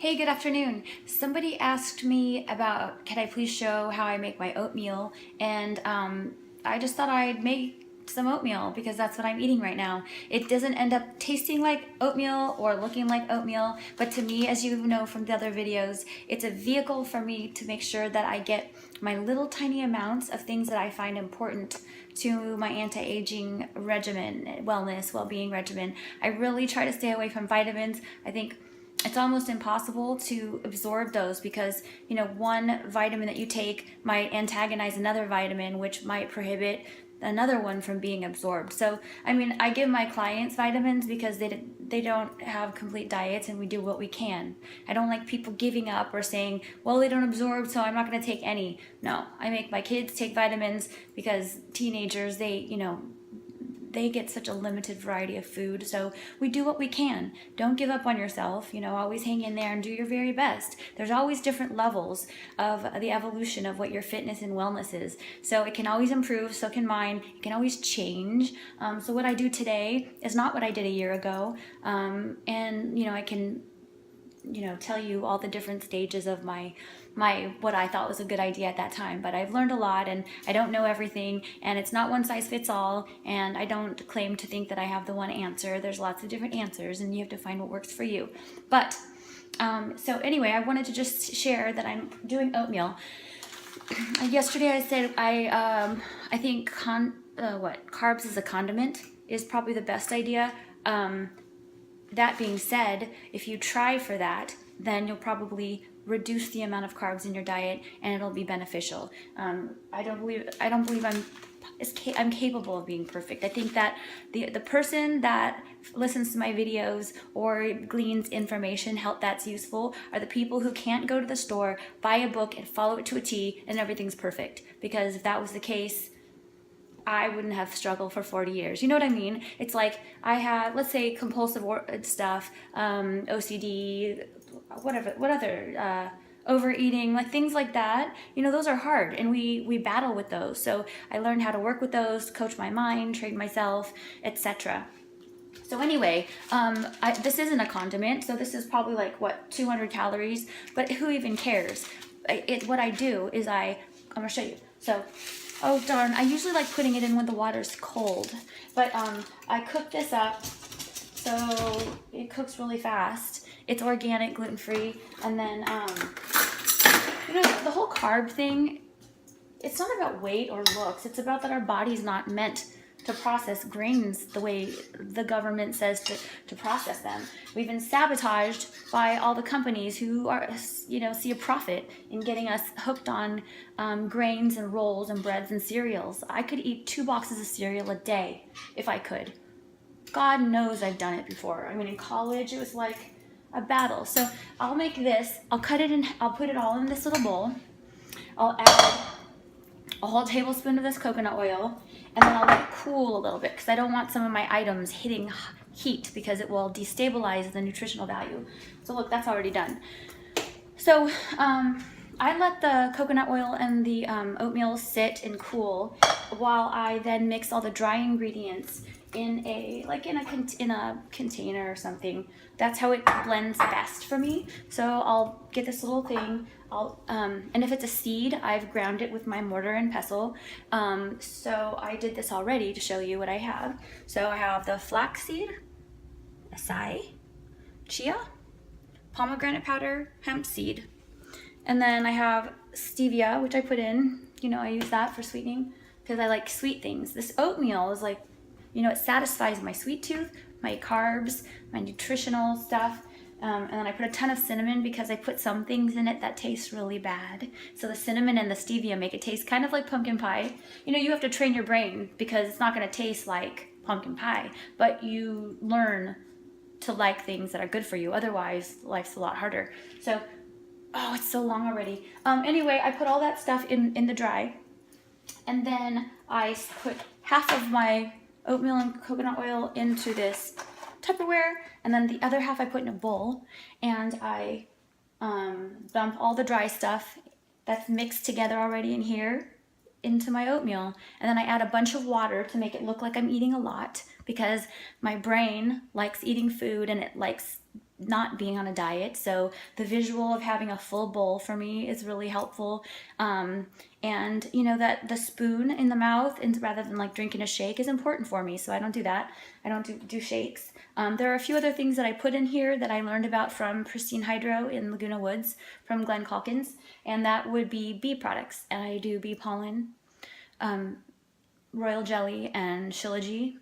Hey, good afternoon. Somebody asked me about, can I please show how I make my oatmeal? And I just thought I'd make some oatmeal because that's what I'm eating right now. It doesn't end up tasting like oatmeal or looking like oatmeal, but to me, as you know from the other videos, it's a vehicle for me to make sure that I get my little tiny amounts of things that I find important to my anti-aging regimen, wellness, well-being regimen. I really try to stay away from vitamins. I think it's almost impossible to absorb those because, one vitamin that you take might antagonize another vitamin, which might prohibit another one from being absorbed. So, I give my clients vitamins because they don't have complete diets and we do what we can. I don't like people giving up or saying, well, they don't absorb, so I'm not going to take any. No, I make my kids take vitamins because teenagers, they get such a limited variety of food. So we do what we can. Don't give up on yourself. Always hang in there and do your very best. There's always different levels of the evolution of what your fitness and wellness is. So it can always improve. So can mine. It can always change. So what I do today is not what I did a year ago. I can tell you all the different stages of my what I thought was a good idea at that time. But I've learned a lot and I don't know everything, and it's not one size fits all, and I don't claim to think that I have the one answer. There's lots of different answers and you have to find what works for you. But so anyway, I wanted to just share that I'm doing oatmeal. Yesterday I said I think carbs as a condiment is probably the best idea. That being said, if you try for that, then you'll probably reduce the amount of carbs in your diet, and it'll be beneficial. I don't believe I'm capable of being perfect. I think that the person that listens to my videos or gleans information that's useful are the people who can't go to the store, buy a book, and follow it to a T, and everything's perfect. Because if that was the case, I wouldn't have struggled for 40 years. You know what I mean? It's like I had, let's say, compulsive stuff, OCD, what other, overeating, like things like that. Those are hard, and we battle with those. So I learned how to work with those, coach my mind, train myself, etc. So anyway, this isn't a condiment, so this is probably like 200 calories, but who even cares? What I do is I'm gonna show you. So, oh darn, I usually like putting it in when the water's cold, but I cook this up so it cooks really fast. It's organic, gluten-free, and then the whole carb thing, it's not about weight or looks. It's about that our body's not meant to process grains the way the government says to process them. We've been sabotaged by all the companies who are, see a profit in getting us hooked on grains and rolls and breads and cereals. I could eat 2 boxes of cereal a day if I could. God knows I've done it before. In college it was like a battle. So I'll make this, I'll cut it in, I'll put it all in this little bowl. I'll add a whole tablespoon of this coconut oil, and then I'll let it cool a little bit because I don't want some of my items hitting heat because it will destabilize the nutritional value. So look, that's already done. So I let the coconut oil and the oatmeal sit and cool while I then mix all the dry ingredients in a container or something. That's how it blends best for me. So I'll get this little thing. And if it's a seed, I've ground it with my mortar and pestle. So I did this already to show you what I have. So I have the flax seed, acai, chia, pomegranate powder, hemp seed. And then I have stevia, which I put in. I use that for sweetening because I like sweet things. This oatmeal is like, it satisfies my sweet tooth, my carbs, my nutritional stuff. And then I put a ton of cinnamon because I put some things in it that taste really bad. So the cinnamon and the stevia make it taste kind of like pumpkin pie. You have to train your brain because it's not going to taste like pumpkin pie, but you learn to like things that are good for you. Otherwise, life's a lot harder. So, oh, it's so long already. Anyway, I put all that stuff in the dry, and then I put half of my oatmeal and coconut oil into this Tupperware, and then the other half I put in a bowl, and I dump all the dry stuff that's mixed together already in here into my oatmeal, and then I add a bunch of water to make it look like I'm eating a lot because my brain likes eating food and it likes not being on a diet. So the visual of having a full bowl for me is really helpful. And you know that the spoon in the mouth, and rather than like drinking a shake, is important for me. So I don't do that. I don't do shakes. There are a few other things that I put in here that I learned about from Pristine Hydro in Laguna Woods from Glenn Calkins, and that would be bee products. And I do bee pollen, royal jelly, and shilajit.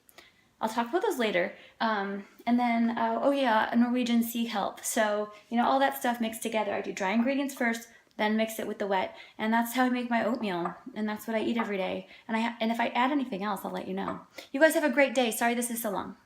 I'll talk about those later. And then, oh yeah, a Norwegian sea kelp. So, you know, all that stuff mixed together. I do dry ingredients first, then mix it with the wet. And that's how I make my oatmeal. And that's what I eat every day. And if I add anything else, I'll let you know. You guys have a great day. Sorry this is so long.